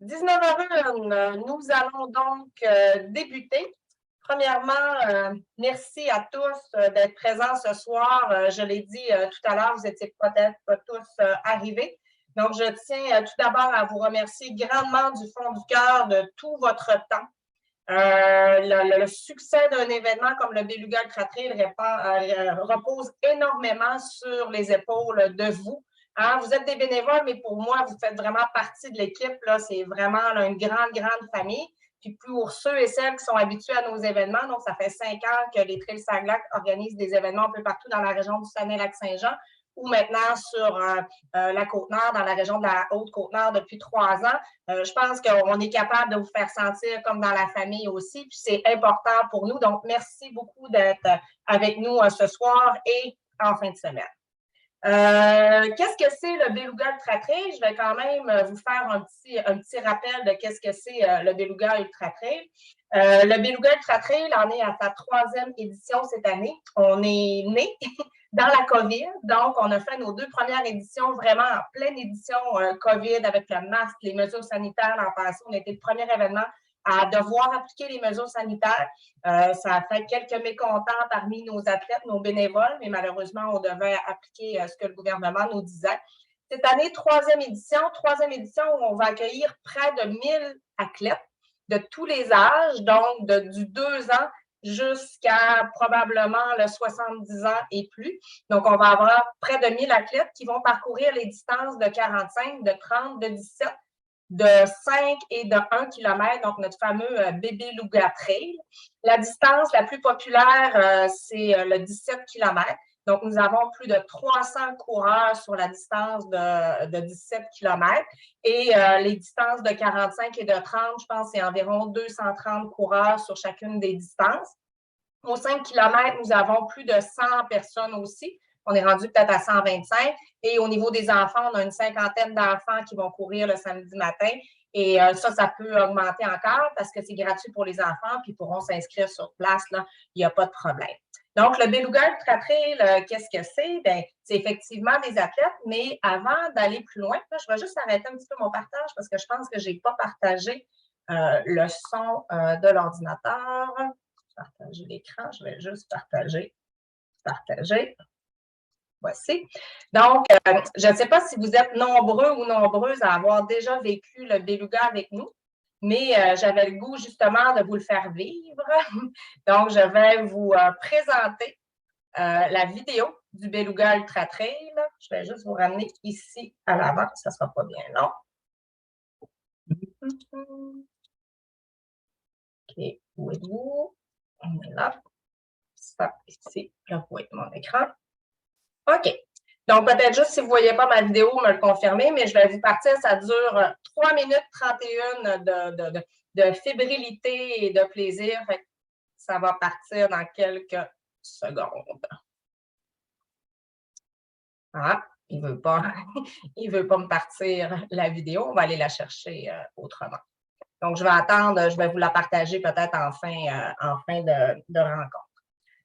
19h01, nous allons donc débuter. Premièrement, merci à tous d'être présents ce soir. Je l'ai dit tout à l'heure, vous n'étiez peut-être pas tous arrivés. Donc, je tiens tout d'abord à vous remercier grandement du fond du cœur de tout votre temps. Le succès d'un événement comme le Beluga Ultra Trail repose énormément sur les épaules de vous. Hein, vous êtes des bénévoles, mais pour moi, vous faites vraiment partie de l'équipe. C'est vraiment là, une grande, grande famille. Puis pour ceux et celles qui sont habitués à nos événements, donc ça fait 5 ans que les Trails Saglac organisent des événements un peu partout dans la région du Saguenay-Lac-Saint-Jean ou maintenant sur la Côte-Nord, dans la région de la Haute-Côte-Nord depuis 3 ans. Je pense qu'on est capable de vous faire sentir comme dans la famille aussi, puis c'est important pour nous. Donc, merci beaucoup d'être avec nous ce soir et en fin de semaine. Qu'est-ce que c'est le Beluga Ultra Trail? Je vais quand même vous faire un petit rappel de qu'est-ce que c'est le Beluga Ultra Trail. Le Beluga Ultra Trail en est à sa 3e édition cette année. On est né dans la COVID, donc on a fait nos 2 premières éditions vraiment en pleine édition COVID avec le masque, les mesures sanitaires l'an passé. On a été le premier événement à devoir appliquer les mesures sanitaires. Ça a fait quelques mécontents parmi nos athlètes, nos bénévoles, mais malheureusement, on devait appliquer ce que le gouvernement nous disait. Cette année, 3e édition où on va accueillir près de 1000 athlètes de tous les âges, donc du 2 ans jusqu'à probablement le 70 ans et plus. Donc, on va avoir près de 1000 athlètes qui vont parcourir les distances de 45, de 30, de 17, de 5 et de 1 km, donc notre fameux Beluga Trail. La distance la plus populaire, c'est le 17 km. Donc, nous avons plus de 300 coureurs sur la distance de 17 km. Et les distances de 45 et de 30, je pense, c'est environ 230 coureurs sur chacune des distances. Aux 5 km, nous avons plus de 100 personnes aussi. On est rendu peut-être à 125. Et au niveau des enfants, on a une cinquantaine d'enfants qui vont courir le samedi matin. Et ça peut augmenter encore parce que c'est gratuit pour les enfants, puis ils pourront s'inscrire sur place. Là, il n'y a pas de problème. Donc, le Beluga Ultra Trail, qu'est-ce que c'est? Bien, c'est effectivement des athlètes, mais avant d'aller plus loin, là, je vais juste arrêter un petit peu mon partage parce que je pense que je n'ai pas partagé le son de l'ordinateur. Partager l'écran, je vais juste partager. Voici. Donc, je ne sais pas si vous êtes nombreux ou nombreuses à avoir déjà vécu le Beluga avec nous, mais j'avais le goût justement de vous le faire vivre. Donc, je vais vous présenter la vidéo du Beluga Ultra Trail. Je vais juste vous ramener ici à l'avant, ça ne sera pas bien long. OK, où êtes-vous? On est là. Ça, ici, là, vous voyez mon écran. OK. Donc, peut-être juste si vous ne voyez pas ma vidéo, me le confirmer, mais je vais vous partir. Ça dure 3 minutes 31 de fébrilité et de plaisir. Ça va partir dans quelques secondes. Ah, il ne veut pas me partir la vidéo. On va aller la chercher autrement. Donc, je vais attendre, je vais vous la partager peut-être en fin de rencontre.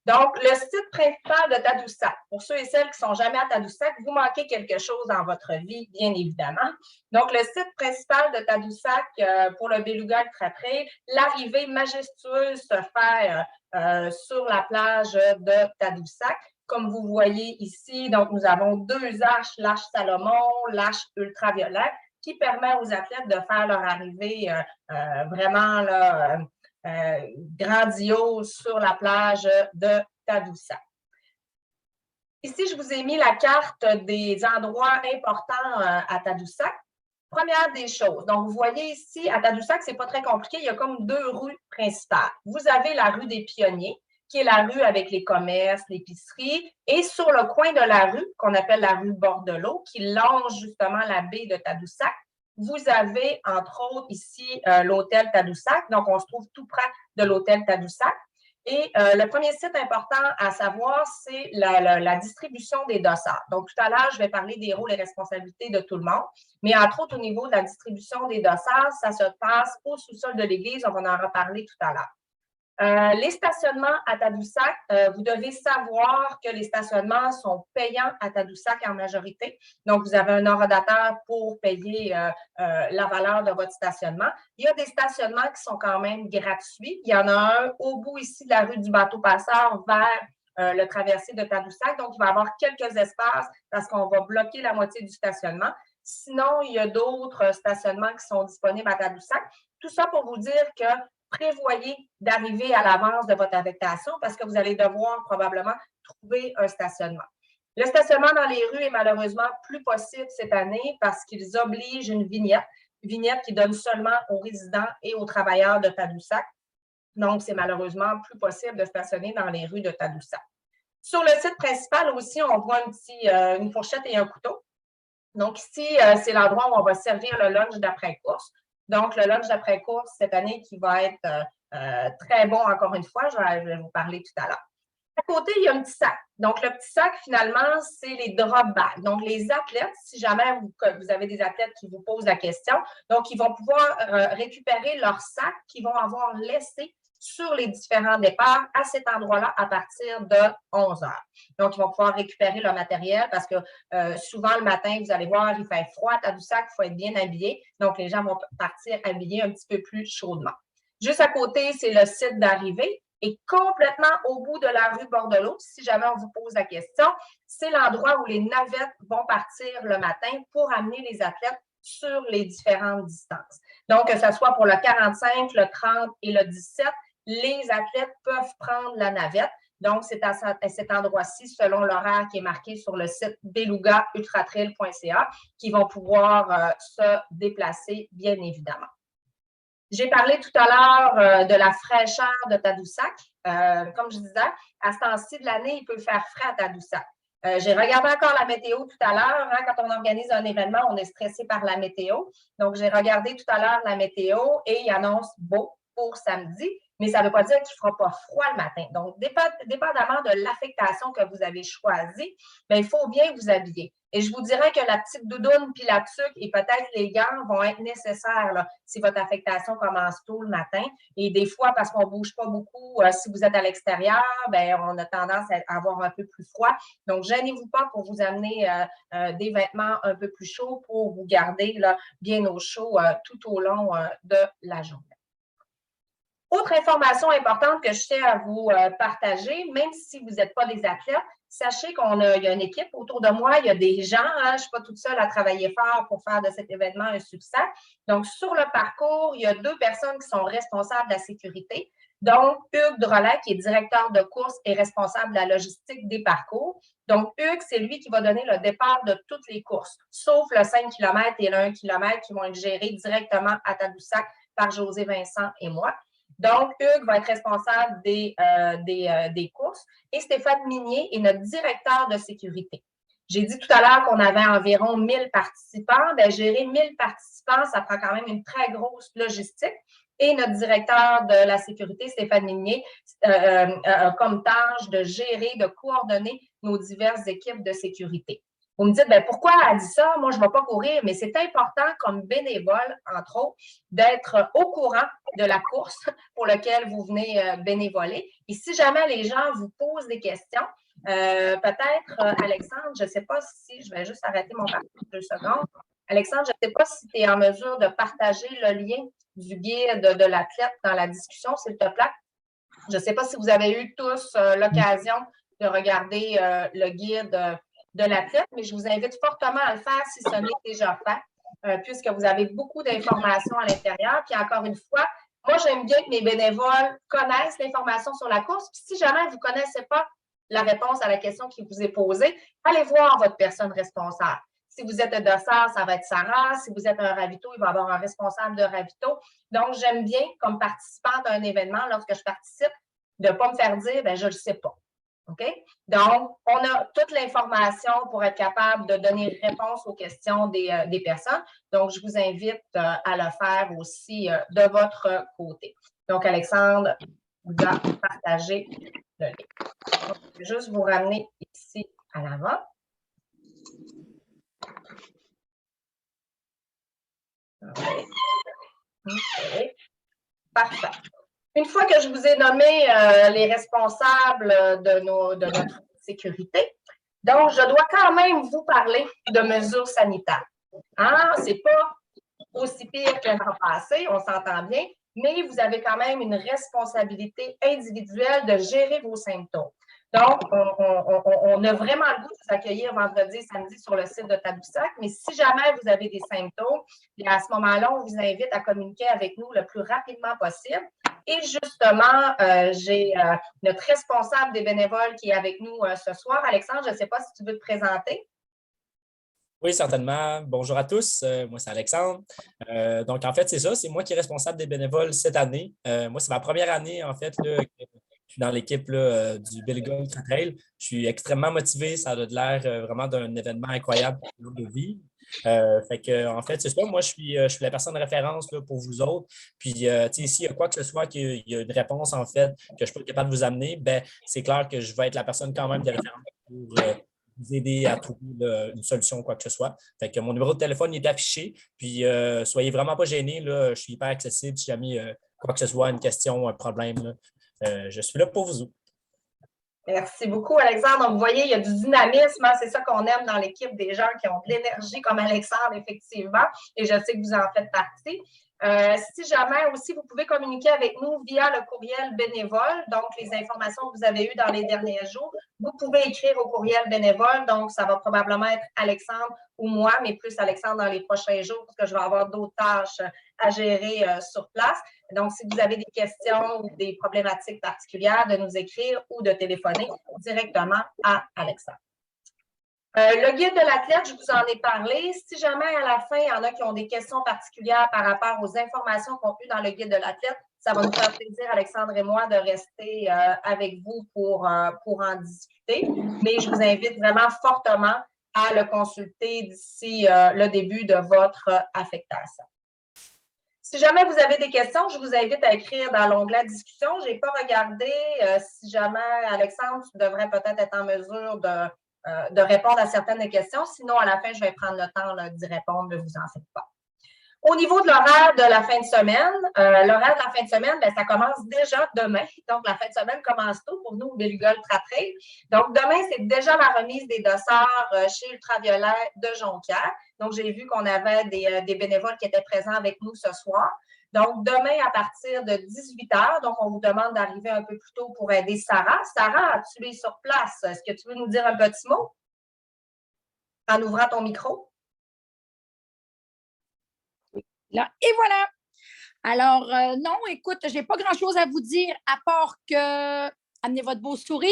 Donc, le site principal de Tadoussac, pour ceux et celles qui ne sont jamais à Tadoussac, vous manquez quelque chose dans votre vie, bien évidemment. Donc, le site principal de Tadoussac pour le Beluga Ultra Trail, l'arrivée majestueuse se fait sur la plage de Tadoussac. Comme vous voyez ici, donc nous avons 2 arches, l'arche Salomon, l'arche ultraviolet, qui permet aux athlètes de faire leur arrivée vraiment là, grandiose sur la plage de Tadoussac. Ici, je vous ai mis la carte des endroits importants à Tadoussac. Première des choses, donc vous voyez ici, à Tadoussac, ce n'est pas très compliqué, il y a comme 2 rues principales. Vous avez la rue des Pionniers, qui est la rue avec les commerces, l'épicerie, et sur le coin de la rue, qu'on appelle la rue Bordelot, qui longe justement la baie de Tadoussac, vous avez, entre autres, ici, l'hôtel Tadoussac. Donc, on se trouve tout près de l'hôtel Tadoussac. Et le premier site important à savoir, c'est la distribution des dossards. Donc, tout à l'heure, je vais parler des rôles et responsabilités de tout le monde. Mais entre autres, au niveau de la distribution des dossards, ça se passe au sous-sol de l'église. On va en reparler tout à l'heure. Les stationnements à Tadoussac, vous devez savoir que les stationnements sont payants à Tadoussac en majorité. Donc, vous avez un ordonnateur pour payer la valeur de votre stationnement. Il y a des stationnements qui sont quand même gratuits. Il y en a un au bout ici de la rue du Bateau-Passeur vers le traversier de Tadoussac. Donc, il va y avoir quelques espaces parce qu'on va bloquer la moitié du stationnement. Sinon, il y a d'autres stationnements qui sont disponibles à Tadoussac. Tout ça pour vous dire que prévoyez d'arriver à l'avance de votre affectation parce que vous allez devoir probablement trouver un stationnement. Le stationnement dans les rues est malheureusement plus possible cette année parce qu'ils obligent une vignette qui donne seulement aux résidents et aux travailleurs de Tadoussac. Donc, c'est malheureusement plus possible de stationner dans les rues de Tadoussac. Sur le site principal aussi, on voit une fourchette et un couteau. Donc, ici, c'est l'endroit où on va servir le lunch d'après-course. Donc, le lunch d'après-course, cette année, qui va être très bon, encore une fois, je vais vous parler tout à l'heure. À côté, il y a un petit sac. Donc, le petit sac, finalement, c'est les drop bags. Donc, les athlètes, si jamais vous avez des athlètes qui vous posent la question, donc, ils vont pouvoir récupérer leur sac qu'ils vont avoir laissé sur les différents départs à cet endroit-là à partir de 11 heures. Donc, ils vont pouvoir récupérer leur matériel parce que souvent, le matin, vous allez voir, il fait froid à Tadoussac, il faut être bien habillé. Donc, les gens vont partir habillés un petit peu plus chaudement. Juste à côté, c'est le site d'arrivée. Et complètement au bout de la rue Bordelot, si jamais on vous pose la question, c'est l'endroit où les navettes vont partir le matin pour amener les athlètes sur les différentes distances. Donc, que ce soit pour le 45, le 30 et le 17, les athlètes peuvent prendre la navette. Donc, c'est à cet endroit-ci, selon l'horaire qui est marqué sur le site belugaultratrail.ca, qu'ils vont pouvoir se déplacer, bien évidemment. J'ai parlé tout à l'heure de la fraîcheur de Tadoussac. Comme je disais, à ce temps-ci de l'année, il peut faire frais à Tadoussac. J'ai regardé encore la météo tout à l'heure. Hein, quand on organise un événement, on est stressé par la météo. Donc, j'ai regardé tout à l'heure la météo et il annonce beau pour samedi, mais ça ne veut pas dire qu'il ne fera pas froid le matin. Donc, dépendamment de l'affectation que vous avez choisie, bien, il faut bien vous habiller. Et je vous dirais que la petite doudoune puis la tuque et peut-être les gants vont être nécessaires là, si votre affectation commence tôt le matin. Et des fois, parce qu'on ne bouge pas beaucoup, si vous êtes à l'extérieur, bien, on a tendance à avoir un peu plus froid. Donc, gênez-vous pas pour vous amener des vêtements un peu plus chauds pour vous garder là, bien au chaud tout au long de la journée. Autre information importante que je tiens à vous partager, même si vous n'êtes pas des athlètes, sachez qu'il y a une équipe autour de moi, il y a des gens, hein, je ne suis pas toute seule à travailler fort pour faire de cet événement un succès. Donc, sur le parcours, il y a 2 personnes qui sont responsables de la sécurité. Donc, Hugues Drolet, qui est directeur de course et responsable de la logistique des parcours. Donc, Hugues, c'est lui qui va donner le départ de toutes les courses, sauf le 5 km et le 1 km qui vont être gérés directement à Tadoussac par José Vincent et moi. Donc, Hugues va être responsable des courses et Stéphane Minier est notre directeur de sécurité. J'ai dit tout à l'heure qu'on avait environ 1000 participants. Bien, gérer 1000 participants, ça prend quand même une très grosse logistique. Et notre directeur de la sécurité, Stéphane Minier, a comme tâche de gérer, de coordonner nos diverses équipes de sécurité. Vous me dites, bien, pourquoi elle dit ça? Moi, je ne vais pas courir, mais c'est important comme bénévole, entre autres, d'être au courant de la course pour laquelle vous venez bénévoler. Et si jamais les gens vous posent des questions, peut-être, Alexandre, je ne sais pas si, je vais juste arrêter mon parcours 2 secondes. Alexandre, je ne sais pas si tu es en mesure de partager le lien du guide de l'athlète dans la discussion, s'il te plaît. Je ne sais pas si vous avez eu tous l'occasion de regarder le guide de l'athlète, mais je vous invite fortement à le faire si ce n'est déjà fait, puisque vous avez beaucoup d'informations à l'intérieur. Puis encore une fois, moi, j'aime bien que mes bénévoles connaissent l'information sur la course. Puis si jamais vous ne connaissez pas la réponse à la question qui vous est posée, allez voir votre personne responsable. Si vous êtes un dossard, ça va être Sarah. Si vous êtes un ravito, il va y avoir un responsable de ravito. Donc, j'aime bien, comme participante à un événement, lorsque je participe, de ne pas me faire dire, bien, je ne le sais pas. OK? Donc, on a toute l'information pour être capable de donner réponse aux questions des personnes. Donc, je vous invite à le faire aussi de votre côté. Donc, Alexandre vous a partagé le lien. Donc, je vais juste vous ramener ici à l'avant. OK. Parfait. Une fois que je vous ai nommé les responsables de notre sécurité, donc je dois quand même vous parler de mesures sanitaires. Hein? Ce n'est pas aussi pire que l'an passé, on s'entend bien, mais vous avez quand même une responsabilité individuelle de gérer vos symptômes. Donc, on a vraiment le goût de vous accueillir vendredi et samedi sur le site de Tadoussac, mais si jamais vous avez des symptômes, à ce moment-là, on vous invite à communiquer avec nous le plus rapidement possible. Et justement, j'ai notre responsable des bénévoles qui est avec nous ce soir. Alexandre, je ne sais pas si tu veux te présenter. Oui, certainement. Bonjour à tous. Moi, c'est Alexandre. Donc, en fait, c'est ça. C'est moi qui est responsable des bénévoles cette année. Moi, c'est ma première année, en fait, là, que je suis dans l'équipe du Billy Ultra Trail. Je suis extrêmement motivé. Ça a de l'air vraiment d'un événement incroyable de vie. Fait que, en fait, c'est ça. Moi, je suis la personne de référence là, pour vous autres. Puis, tu sais, s'il y a quoi que ce soit, qu'il y a une réponse, en fait, que je ne suis pas capable de vous amener, ben, c'est clair que je vais être la personne quand même de référence pour vous aider à trouver une solution, quoi que ce soit. Fait que mon numéro de téléphone est affiché. Puis, soyez vraiment pas gênés. Là, je suis hyper accessible. Si jamais quoi que ce soit, une question, un problème, là, je suis là pour vous. Merci beaucoup, Alexandre. Donc, vous voyez, il y a du dynamisme. Hein? C'est ça qu'on aime dans l'équipe, des gens qui ont de l'énergie comme Alexandre, effectivement. Et je sais que vous en faites partie. Si jamais aussi, vous pouvez communiquer avec nous via le courriel bénévole, donc les informations que vous avez eues dans les derniers jours, vous pouvez écrire au courriel bénévole, donc ça va probablement être Alexandre ou moi, mais plus Alexandre dans les prochains jours, parce que je vais avoir d'autres tâches à gérer sur place. Donc, si vous avez des questions ou des problématiques particulières, de nous écrire ou de téléphoner directement à Alexandre. Le guide de l'athlète, je vous en ai parlé. Si jamais à la fin, il y en a qui ont des questions particulières par rapport aux informations contenues dans le guide de l'athlète, ça va nous faire plaisir, Alexandre et moi, de rester avec vous pour en discuter. Mais je vous invite vraiment fortement à le consulter d'ici le début de votre affectation. Si jamais vous avez des questions, je vous invite à écrire dans l'onglet discussion. Je n'ai pas regardé. Si jamais, Alexandre, tu devrais peut-être être en mesure de répondre à certaines des questions. Sinon, à la fin, je vais prendre le temps d'y répondre, ne vous en faites pas. Au niveau de l'horaire de la fin de semaine, l'horaire de la fin de semaine, bien, ça commence déjà demain. Donc, la fin de semaine commence tôt pour nous au Beluga Ultra Trail. Donc, demain, c'est déjà la remise des dossards chez Ultraviolet de Jonquière. Donc, j'ai vu qu'on avait des bénévoles qui étaient présents avec nous ce soir. Donc, demain, à partir de 18 h, donc on vous demande d'arriver un peu plus tôt pour aider Sarah. Sarah, tu es sur place. Est-ce que tu veux nous dire un petit mot en ouvrant ton micro? Là, et voilà. Alors, non, écoute, je n'ai pas grand-chose à vous dire à part que amenez votre beau sourire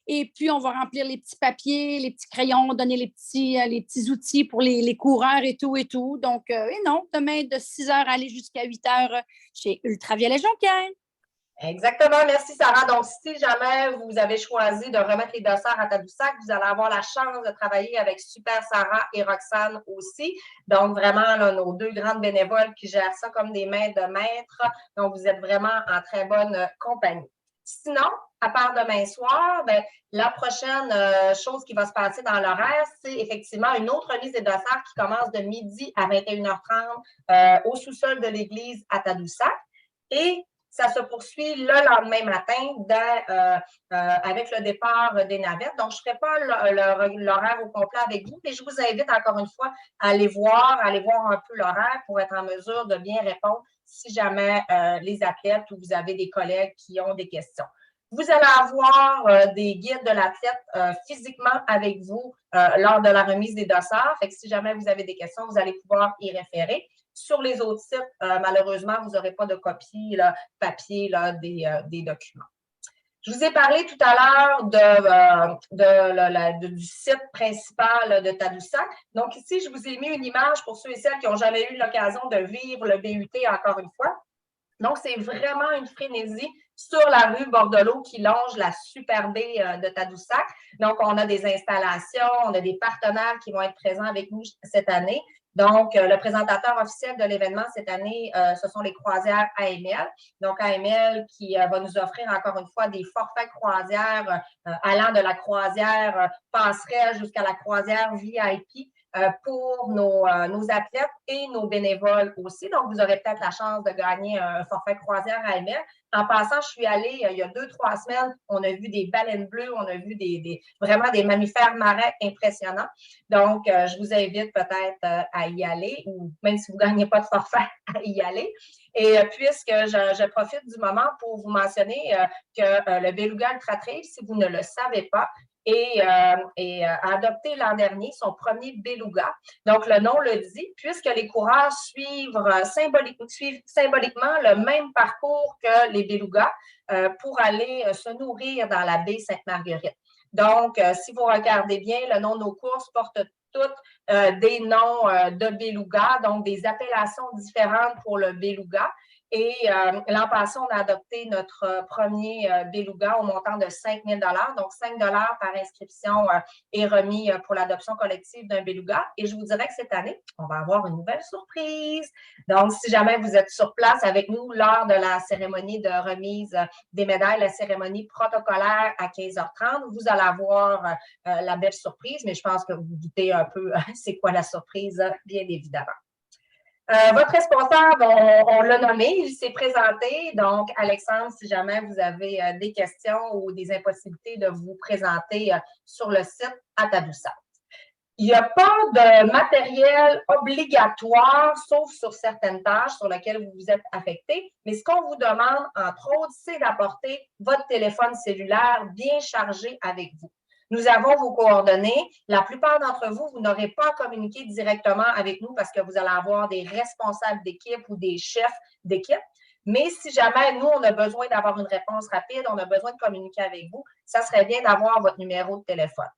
et puis on va remplir les petits papiers, les petits crayons, donner les petits outils pour les coureurs et tout et tout. Donc, et non, demain de 6 h aller jusqu'à 8 h chez Ultraviolet Jonquière. Exactement, merci Sarah. Donc, si jamais vous avez choisi de remettre les dossards à Tadoussac, vous allez avoir la chance de travailler avec Super Sarah et Roxane aussi. Donc, vraiment, là, nos deux grandes bénévoles qui gèrent ça comme des mains de maître. Donc, vous êtes vraiment en très bonne compagnie. Sinon, à part demain soir, bien, la prochaine chose qui va se passer dans l'horaire, c'est effectivement une autre remise des dossards qui commence de midi à 21h30 au sous-sol de l'église à Tadoussac. Et ça se poursuit le lendemain matin avec le départ des navettes. Donc, je ne ferai pas l'horaire au complet avec vous, mais je vous invite encore une fois à aller voir un peu l'horaire pour être en mesure de bien répondre si jamais les athlètes ou vous avez des collègues qui ont des questions. Vous allez avoir des guides de l'athlète physiquement avec vous lors de la remise des dossards. Fait que si jamais vous avez des questions, vous allez pouvoir y référer. Sur les autres sites, malheureusement, vous n'aurez pas de copie papier des documents. Je vous ai parlé tout à l'heure du site principal de Tadoussac. Donc, ici, je vous ai mis une image pour ceux et celles qui n'ont jamais eu l'occasion de vivre le BUT encore une fois. Donc, c'est vraiment une frénésie sur la rue Bordelot qui longe la super baie de Tadoussac. Donc, on a des installations, on a des partenaires qui vont être présents avec nous cette année. Donc, le présentateur officiel de l'événement cette année, ce sont les croisières AML. Donc, AML qui va nous offrir encore une fois des forfaits croisières allant de la croisière passerelle jusqu'à la croisière VIP pour nos athlètes et nos bénévoles aussi. Donc, vous aurez peut-être la chance de gagner un forfait croisière AML. En passant, je suis allée il y a 2-3 semaines, on a vu des baleines bleues, on a vu vraiment des mammifères marins impressionnants. Donc, je vous invite peut-être à y aller ou même si vous ne gagnez pas de forfait, à y aller. Et puisque je profite du moment pour vous mentionner que le Beluga Ultra Trail, si vous ne le savez pas, a adopté l'an dernier son premier beluga. Donc, le nom le dit, puisque les coureurs suivent symboliquement le même parcours que les belugas pour aller se nourrir dans la baie Sainte-Marguerite. Donc, si vous regardez bien, le nom de nos courses porte toutes des noms de beluga, donc des appellations différentes pour le beluga. Et l'an passé, on a adopté notre premier beluga au montant de 5 000 $. Donc, 5 $ par inscription est remis pour l'adoption collective d'un beluga. Et je vous dirais que cette année, on va avoir une nouvelle surprise. Donc, si jamais vous êtes sur place avec nous lors de la cérémonie de remise des médailles, la cérémonie protocolaire à 15h30, vous allez avoir la belle surprise, mais je pense que vous vous doutez un peu c'est quoi la surprise, bien évidemment. Votre responsable, on l'a nommé, il s'est présenté. Donc, Alexandre, si jamais vous avez des questions ou des impossibilités de vous présenter sur le site à Tadoussac. Il n'y a pas de matériel obligatoire, sauf sur certaines tâches sur lesquelles vous vous êtes affecté. Mais ce qu'on vous demande, entre autres, c'est d'apporter votre téléphone cellulaire bien chargé avec vous. Nous avons vos coordonnées. La plupart d'entre vous, vous n'aurez pas à communiquer directement avec nous parce que vous allez avoir des responsables d'équipe ou des chefs d'équipe. Mais si jamais nous, on a besoin d'avoir une réponse rapide, on a besoin de communiquer avec vous, ça serait bien d'avoir votre numéro de téléphone.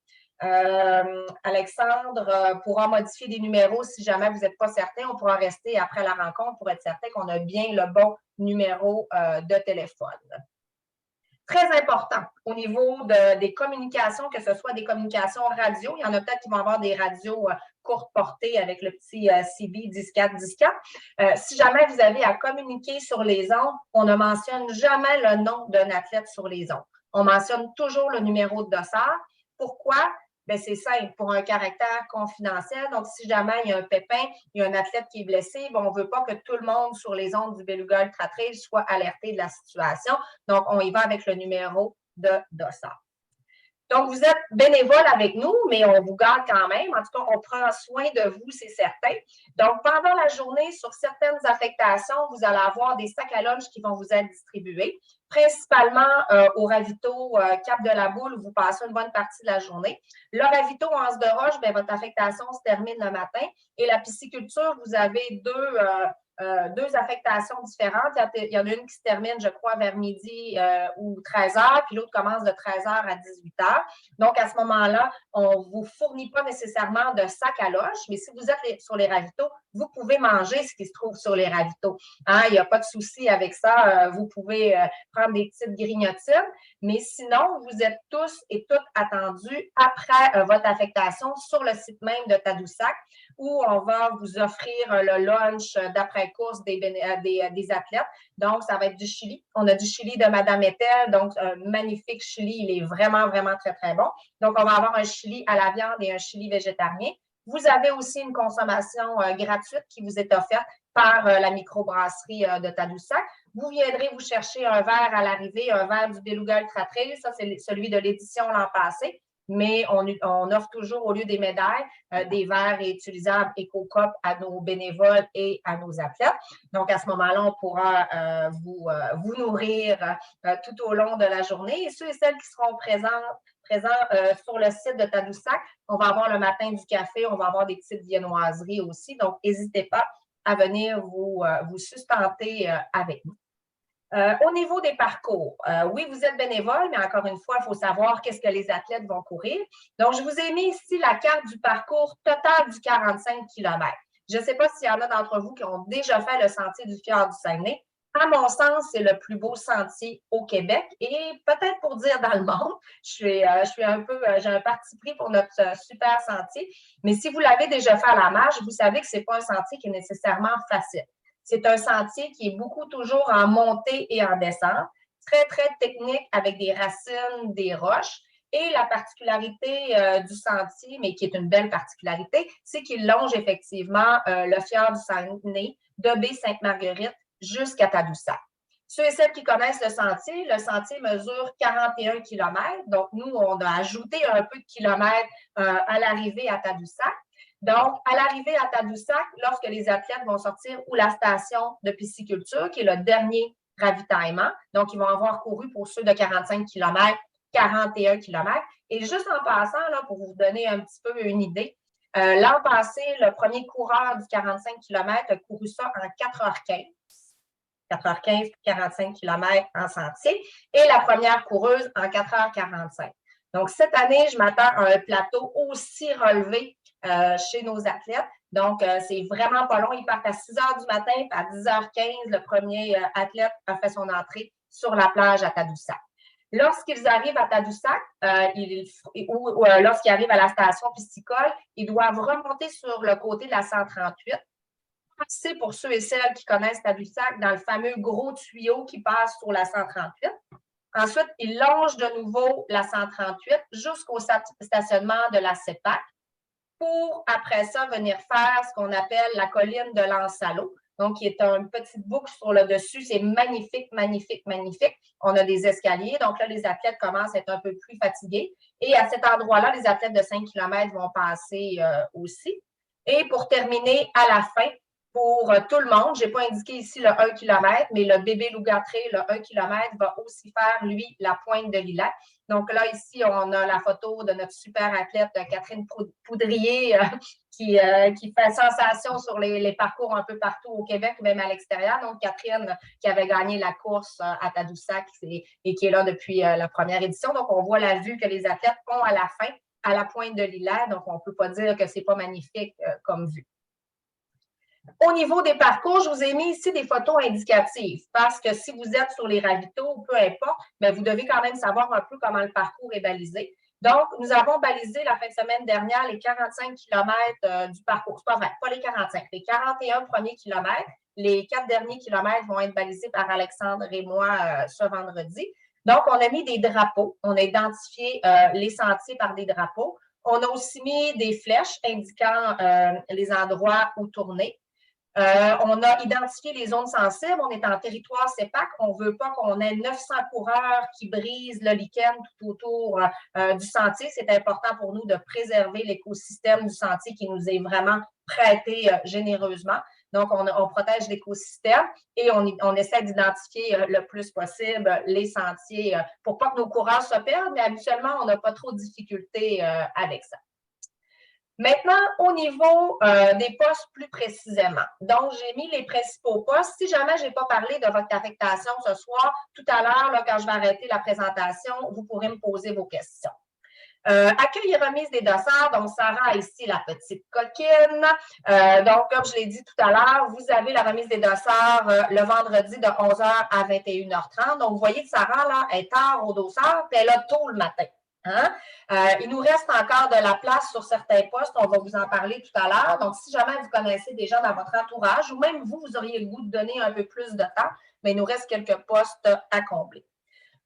Alexandre pourra modifier des numéros si jamais vous n'êtes pas certain. On pourra rester après la rencontre pour être certain qu'on a bien le bon numéro de téléphone. Très important au niveau des communications, que ce soit des communications radio. Il y en a peut-être qui vont avoir des radios courte portée avec le petit CB 10-4. Si jamais vous avez à communiquer sur les ondes, on ne mentionne jamais le nom d'un athlète sur les ondes. On mentionne toujours le numéro de dossard. Pourquoi? Bien, c'est simple, pour un caractère confidentiel. Donc, si jamais il y a un pépin, il y a un athlète qui est blessé, bien, on ne veut pas que tout le monde sur les ondes du Beluga Ultra Trail soit alerté de la situation. Donc, on y va avec le numéro de dossard. Donc, vous êtes bénévole avec nous, mais on vous garde quand même. En tout cas, on prend soin de vous, c'est certain. Donc, pendant la journée, sur certaines affectations, vous allez avoir des sacs à lunch qui vont vous être distribués, principalement au ravito Cap de la Boule où vous passez une bonne partie de la journée. Le ravito Anse de Roche, bien, votre affectation se termine le matin. Et la pisciculture, vous avez deux affectations différentes. Il y en a une qui se termine, je crois, vers midi ou 13h, puis l'autre commence de 13h à 18h. Donc, à ce moment-là, on ne vous fournit pas nécessairement de sac à lunch, mais si vous êtes sur les ravitaux, vous pouvez manger ce qui se trouve sur les ravitaux. Hein, il n'y a pas de souci avec ça. Vous pouvez prendre des petites grignotines, mais sinon, vous êtes tous et toutes attendus après votre affectation sur le site même de Tadoussac, où on va vous offrir le lunch d'après-course des athlètes. Donc, ça va être du chili. On a du chili de Madame Etel, donc un magnifique chili. Il est vraiment, vraiment très, très bon. Donc, on va avoir un chili à la viande et un chili végétarien. Vous avez aussi une consommation gratuite qui vous est offerte par la microbrasserie de Tadoussac. Vous viendrez vous chercher un verre à l'arrivée, un verre du Beluga Ultra Trail. Ça, c'est celui de l'édition l'an passé. Mais on offre toujours, au lieu des médailles, des verres réutilisables EcoCup à nos bénévoles et à nos athlètes. Donc, à ce moment-là, on pourra vous nourrir tout au long de la journée. Et ceux et celles qui seront présents sur le site de Tadoussac, on va avoir le matin du café, on va avoir des petites viennoiseries aussi. Donc, n'hésitez pas à venir vous sustenter avec nous. Au niveau des parcours, oui, vous êtes bénévole, mais encore une fois, il faut savoir qu'est-ce que les athlètes vont courir. Donc, je vous ai mis ici la carte du parcours total du 45 km. Je ne sais pas s'il y en a d'entre vous qui ont déjà fait le sentier du Fjord du Saguenay. À mon sens, c'est le plus beau sentier au Québec et peut-être pour dire dans le monde. J'ai un parti pris pour notre super sentier. Mais si vous l'avez déjà fait à la marche, vous savez que ce n'est pas un sentier qui est nécessairement facile. C'est un sentier qui est beaucoup toujours en montée et en descente, très, très technique avec des racines, des roches. Et la particularité du sentier, mais qui est une belle particularité, c'est qu'il longe effectivement le fjord du Saguenay de baie Sainte-Marguerite jusqu'à Tadoussac. Ceux et celles qui connaissent le sentier mesure 41 km. Donc, nous, on a ajouté un peu de kilomètres à l'arrivée à Tadoussac. Donc, à l'arrivée à Tadoussac, lorsque les athlètes vont sortir ou la station de pisciculture, qui est le dernier ravitaillement, donc ils vont avoir couru pour ceux de 45 km, 41 km. Et juste en passant, là, pour vous donner un petit peu une idée, l'an passé, le premier coureur du 45 km a couru ça en 4h15. 4h15, 45 km en sentier, et la première coureuse en 4h45. Donc, cette année, je m'attends à un plateau aussi relevé chez nos athlètes. Donc, c'est vraiment pas long. Ils partent à 6h du matin, puis à 10h15, le premier athlète a fait son entrée sur la plage à Tadoussac. Lorsqu'ils arrivent à Tadoussac, ou lorsqu'ils arrivent à la station piscicole, ils doivent remonter sur le côté de la 138. C'est pour ceux et celles qui connaissent Tadoussac dans le fameux gros tuyau qui passe sur la 138. Ensuite, ils longent de nouveau la 138 jusqu'au stationnement de la CEPAC pour, après ça, venir faire ce qu'on appelle la colline de Lansalo. Donc, qui est une petite boucle sur le dessus. C'est magnifique, magnifique, magnifique. On a des escaliers. Donc là, les athlètes commencent à être un peu plus fatigués. Et à cet endroit-là, les athlètes de 5 km vont passer aussi. Et pour terminer, à la fin, pour tout le monde, je n'ai pas indiqué ici le 1 km, mais le bébé loup-gatré, le 1 km, va aussi faire, lui, la pointe de Lilac. Donc là, ici, on a la photo de notre super athlète Catherine Poudrier qui fait sensation sur les parcours un peu partout au Québec, même à l'extérieur. Donc, Catherine qui avait gagné la course à Tadoussac et qui est là depuis la première édition. Donc, on voit la vue que les athlètes ont à la fin, à la pointe de Lilac. Donc, on ne peut pas dire que ce n'est pas magnifique comme vue. Au niveau des parcours, je vous ai mis ici des photos indicatives parce que si vous êtes sur les ravitaux, peu importe, mais vous devez quand même savoir un peu comment le parcours est balisé. Donc, nous avons balisé la fin de semaine dernière les 45 km du parcours. C'est pas vrai, pas les 45, les 41 premiers kilomètres. Les 4 derniers kilomètres vont être balisés par Alexandre et moi ce vendredi. Donc, on a mis des drapeaux. On a identifié les sentiers par des drapeaux. On a aussi mis des flèches indiquant les endroits où tourner. On a identifié les zones sensibles. On est en territoire CEPAC. On ne veut pas qu'on ait 900 coureurs qui brisent le lichen tout autour du sentier. C'est important pour nous de préserver l'écosystème du sentier qui nous est vraiment prêté généreusement. Donc, on protège l'écosystème et on essaie d'identifier le plus possible les sentiers pour pas que nos coureurs se perdent, mais habituellement, on n'a pas trop de difficultés avec ça. Maintenant, au niveau des postes plus précisément. Donc, j'ai mis les principaux postes. Si jamais je n'ai pas parlé de votre affectation ce soir, tout à l'heure, quand je vais arrêter la présentation, vous pourrez me poser vos questions. Accueil et remise des dossards. Donc, Sarah a ici la petite coquine. Donc, comme je l'ai dit tout à l'heure, vous avez la remise des dossards le vendredi de 11h à 21h30. Donc, vous voyez que Sarah, là, est tard au dossard, puis elle a tôt le matin. Hein? Il nous reste encore de la place sur certains postes. On va vous en parler tout à l'heure. Donc, si jamais vous connaissez des gens dans votre entourage ou même vous auriez le goût de donner un peu plus de temps, mais il nous reste quelques postes à combler.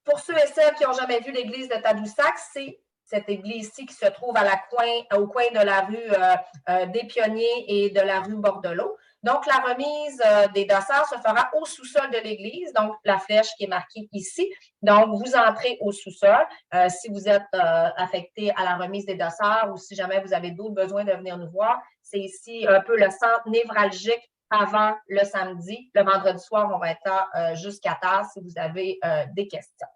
Pour ceux et celles qui n'ont jamais vu l'église de Tadoussac, c'est cette église-ci qui se trouve au coin de la rue des Pionniers et de la rue Bordelot. Donc, la remise des dossards se fera au sous-sol de l'église, donc la flèche qui est marquée ici. Donc, vous entrez au sous-sol. Si vous êtes affecté à la remise des dossards ou si jamais vous avez d'autres besoins de venir nous voir, c'est ici un peu le centre névralgique avant le samedi. Le vendredi soir, on va être là jusqu'à tard si vous avez des questions.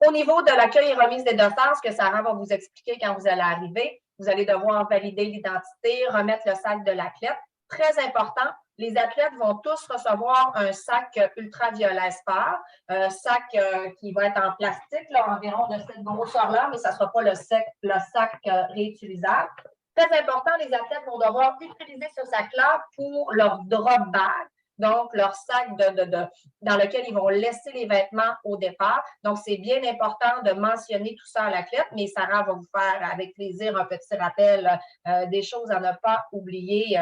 Au niveau de l'accueil et remise des dossards, ce que Sarah va vous expliquer quand vous allez arriver, vous allez devoir valider l'identité, remettre le sac de l'athlète. Très important, les athlètes vont tous recevoir un sac ultraviolet sport, un sac qui va être en plastique, là, environ de cette grosseur-là, mais ça ne sera pas le sac réutilisable. Très important, les athlètes vont devoir utiliser ce sac-là pour leur drop bag. Donc, leur sac dans lequel ils vont laisser les vêtements au départ. Donc, c'est bien important de mentionner tout ça à l'athlète, mais Sarah va vous faire avec plaisir un petit rappel des choses à ne pas oublier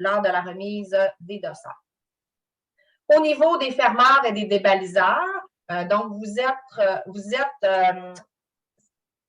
lors de la remise des dossards. Au niveau des fermeurs et des débaliseurs, donc vous êtes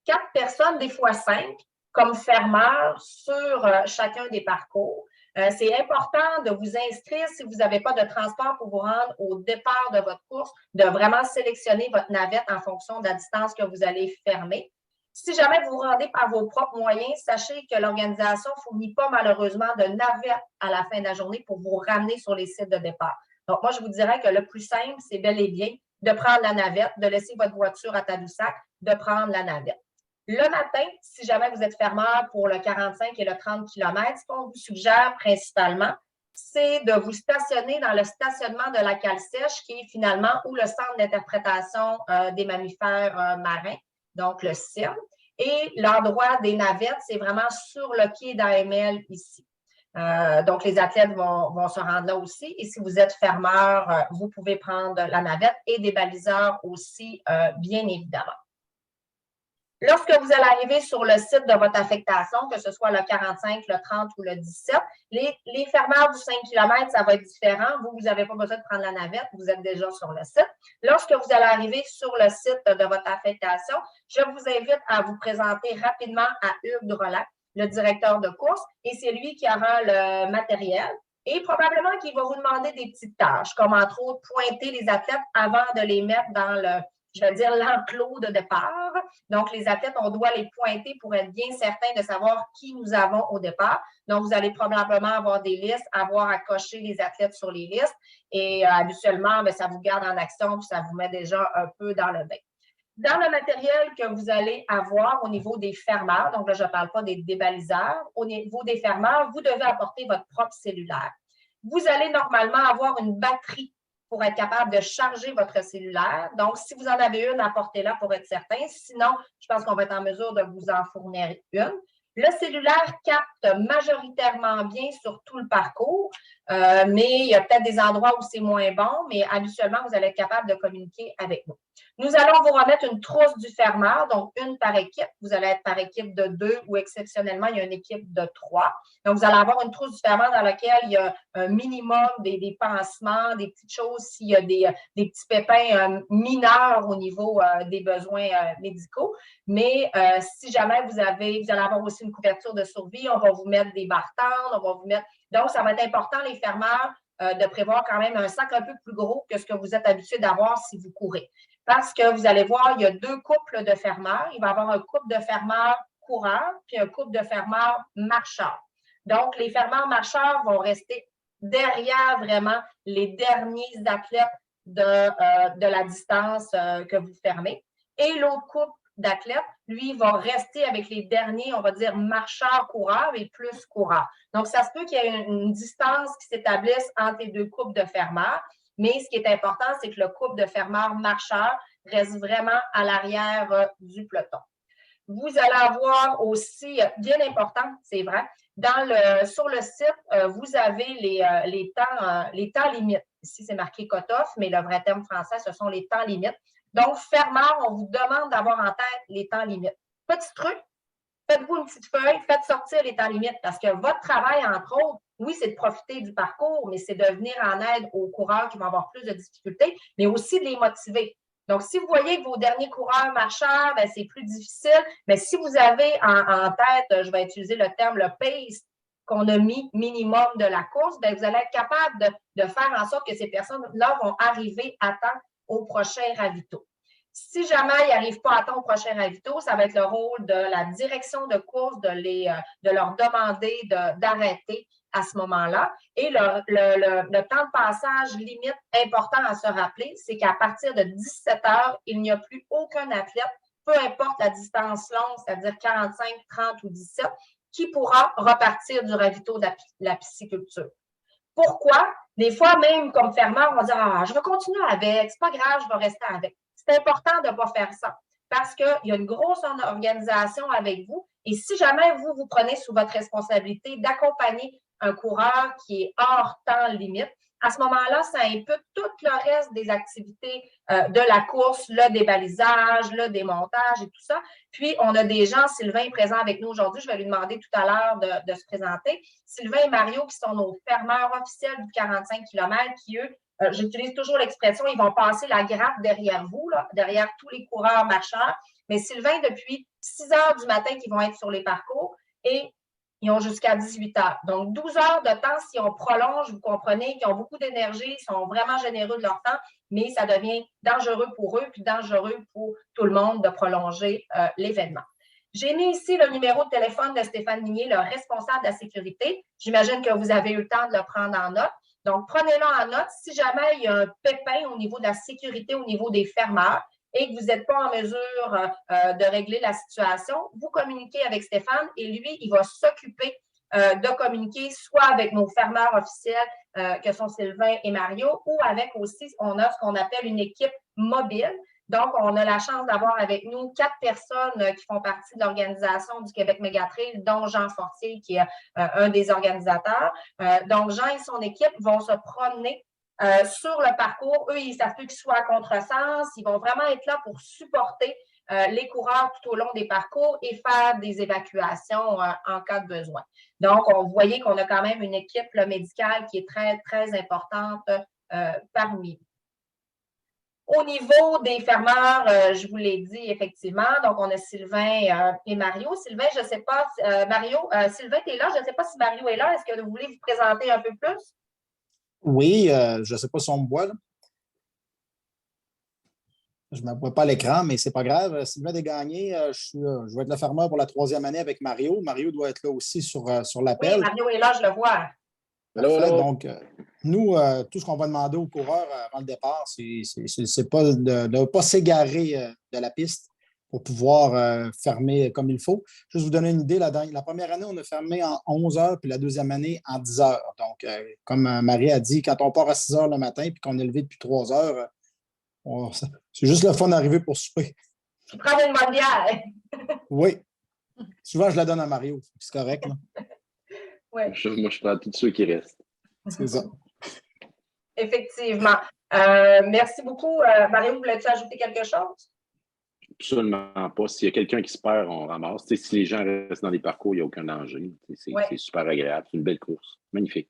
4 personnes, des fois 5, comme fermeurs sur chacun des parcours. C'est important de vous inscrire si vous n'avez pas de transport pour vous rendre au départ de votre course, de vraiment sélectionner votre navette en fonction de la distance que vous allez fermer. Si jamais vous vous rendez par vos propres moyens, sachez que l'organisation ne fournit pas malheureusement de navette à la fin de la journée pour vous ramener sur les sites de départ. Donc, moi, je vous dirais que le plus simple, c'est bel et bien de prendre la navette, de laisser votre voiture à Tadoussac, de prendre la navette. Le matin, si jamais vous êtes fermeur pour le 45 et le 30 km, ce qu'on vous suggère principalement, c'est de vous stationner dans le stationnement de la cale sèche, qui est finalement où le centre d'interprétation des mammifères marins, donc le CIRM. Et l'endroit des navettes, c'est vraiment sur le quai d'AML ici. Donc, les athlètes vont se rendre là aussi. Et si vous êtes fermeur, vous pouvez prendre la navette et des baliseurs aussi, bien évidemment. Lorsque vous allez arriver sur le site de votre affectation, que ce soit le 45, le 30 ou le 17, les fermeurs du 5 km, ça va être différent. Vous n'avez pas besoin de prendre la navette, vous êtes déjà sur le site. Lorsque vous allez arriver sur le site de votre affectation, je vous invite à vous présenter rapidement à Hugues Drolac, le directeur de course, et c'est lui qui aura le matériel. Et probablement qu'il va vous demander des petites tâches, comme entre autres pointer les athlètes avant de les mettre dans l'enclos de départ. Donc, les athlètes, on doit les pointer pour être bien certain de savoir qui nous avons au départ. Donc, vous allez probablement avoir des listes, avoir à cocher les athlètes sur les listes. Et habituellement, ça vous garde en action, puis ça vous met déjà un peu dans le bain. Dans le matériel que vous allez avoir au niveau des fermeurs, donc là, je ne parle pas des débaliseurs, au niveau des fermeurs, vous devez apporter votre propre cellulaire. Vous allez normalement avoir une batterie pour être capable de charger votre cellulaire. Donc, si vous en avez une, apportez-la pour être certain. Sinon, je pense qu'on va être en mesure de vous en fournir une. Le cellulaire capte majoritairement bien sur tout le parcours, mais il y a peut-être des endroits où c'est moins bon, mais habituellement, vous allez être capable de communiquer avec nous. Nous allons vous remettre une trousse du fermeur, donc une par équipe. Vous allez être par équipe de 2 ou exceptionnellement, il y a une équipe de 3. Donc, vous allez avoir une trousse du fermeur dans laquelle il y a un minimum des pansements, des petites choses, s'il y a des petits pépins mineurs au niveau des besoins médicaux. Mais si jamais vous allez avoir aussi une couverture de survie, on va vous mettre des barres-tendres, on va vous mettre… Donc, ça va être important, les fermeurs, de prévoir quand même un sac un peu plus gros que ce que vous êtes habitué d'avoir si vous courez. Parce que vous allez voir, il y a 2 couples de fermeurs. Il va y avoir un couple de fermeurs coureurs puis un couple de fermeurs marcheurs. Donc, les fermeurs marcheurs vont rester derrière vraiment les derniers athlètes de la distance que vous fermez. Et l'autre couple d'athlètes, lui, va rester avec les derniers, on va dire, marcheurs-coureurs et plus coureurs. Donc, ça se peut qu'il y ait une distance qui s'établisse entre les 2 couples de fermeurs. Mais ce qui est important, c'est que le couple de fermeurs-marcheurs reste vraiment à l'arrière du peloton. Vous allez avoir aussi, bien important, c'est vrai, sur le site, vous avez les temps limites. Ici, c'est marqué cut-off, mais le vrai terme français, ce sont les temps limites. Donc, fermeur, on vous demande d'avoir en tête les temps limites. Petit truc, faites-vous une petite feuille, faites sortir les temps limites parce que votre travail, entre autres, oui, c'est de profiter du parcours, mais c'est de venir en aide aux coureurs qui vont avoir plus de difficultés, mais aussi de les motiver. Donc, si vous voyez que vos derniers coureurs marcheurs, c'est plus difficile, mais si vous avez en tête, je vais utiliser le terme, le pace qu'on a mis minimum de la course, vous allez être capable de faire en sorte que ces personnes-là vont arriver à temps au prochain ravito. Si jamais ils n'arrivent pas à temps au prochain ravito, ça va être le rôle de la direction de course de leur demander d'arrêter à ce moment-là. Et le temps de passage limite important à se rappeler, c'est qu'à partir de 17 heures, il n'y a plus aucun athlète, peu importe la distance longue, c'est-à-dire 45, 30 ou 17, qui pourra repartir du ravito de la pisciculture. Pourquoi? Des fois, même comme fermeur, on va dire « Ah, je vais continuer avec, c'est pas grave, je vais rester avec ». C'est important de ne pas faire ça parce qu'il y a une grosse organisation avec vous. Et si jamais vous prenez sous votre responsabilité d'accompagner un coureur qui est hors temps limite, à ce moment-là, ça impute tout le reste des activités de la course, le débalisage, le démontage et tout ça. Puis, on a des gens, Sylvain est présent avec nous aujourd'hui, je vais lui demander tout à l'heure de se présenter. Sylvain et Mario, qui sont nos fermeurs officiels du 45 km, qui, eux, j'utilise toujours l'expression, ils vont passer la grappe derrière vous, là, derrière tous les coureurs marcheurs. Mais Sylvain, depuis 6 heures du matin qu'ils vont être sur les parcours et ils ont jusqu'à 18 heures. Donc, 12 heures de temps, si on prolonge, vous comprenez qu'ils ont beaucoup d'énergie, ils sont vraiment généreux de leur temps, mais ça devient dangereux pour eux, puis dangereux pour tout le monde de prolonger l'événement. J'ai mis ici le numéro de téléphone de Stéphane Minier, le responsable de la sécurité. J'imagine que vous avez eu le temps de le prendre en note. Donc, prenez-le en note. Si jamais il y a un pépin au niveau de la sécurité, au niveau des fermeurs, et que vous n'êtes pas en mesure de régler la situation, vous communiquez avec Stéphane et lui, il va s'occuper de communiquer soit avec nos fermeurs officiels que sont Sylvain et Mario ou avec aussi, on a ce qu'on appelle une équipe mobile. Donc, on a la chance d'avoir avec nous 4 personnes qui font partie de l'organisation du Québec Mégatrail, dont Jean Fortier, qui est un des organisateurs. Donc, Jean et son équipe vont se promener sur le parcours. Eux, ils ne savent plus qu'ils soient à contresens. Ils vont vraiment être là pour supporter les coureurs tout au long des parcours et faire des évacuations en cas de besoin. Donc, vous voyez qu'on a quand même une équipe médicale qui est très, très importante parmi nous. Au niveau des fermeurs, je vous l'ai dit effectivement, donc on a Sylvain et Mario. Sylvain, je ne sais pas, Mario, Sylvain, tu es là, je ne sais pas si Mario est là. Est-ce que vous voulez vous présenter un peu plus? Oui, je ne sais pas si on me voit, là. Je ne me vois pas à l'écran, mais ce n'est pas grave. Sylvain Desgagnés, je vais être le fermeur pour la 3e année avec Mario. Mario doit être là aussi sur l'appel. Oui, Mario est là, je le vois. Parfait. Donc, nous, tout ce qu'on va demander aux coureurs avant le départ, c'est pas de ne pas s'égarer de la piste pour pouvoir fermer comme il faut. Juste vous donner une idée, la première année, on a fermé en 11 heures, puis la 2e année en 10 heures. Donc, comme Marie a dit, quand on part à 6 heures le matin puis qu'on est levé depuis 3 heures, c'est juste le fun d'arriver pour souper. Tu prends une bonne bière. Oui. Souvent, je la donne à Mario. C'est correct, là. Oui. Moi, je prends tous ceux qui restent. C'est ça. Effectivement. Merci beaucoup. Mario, voulais-tu ajouter quelque chose? Absolument pas. S'il y a quelqu'un qui se perd, on ramasse. Tu sais, si les gens restent dans les parcours, il n'y a aucun danger. C'est super agréable. C'est une belle course. Magnifique.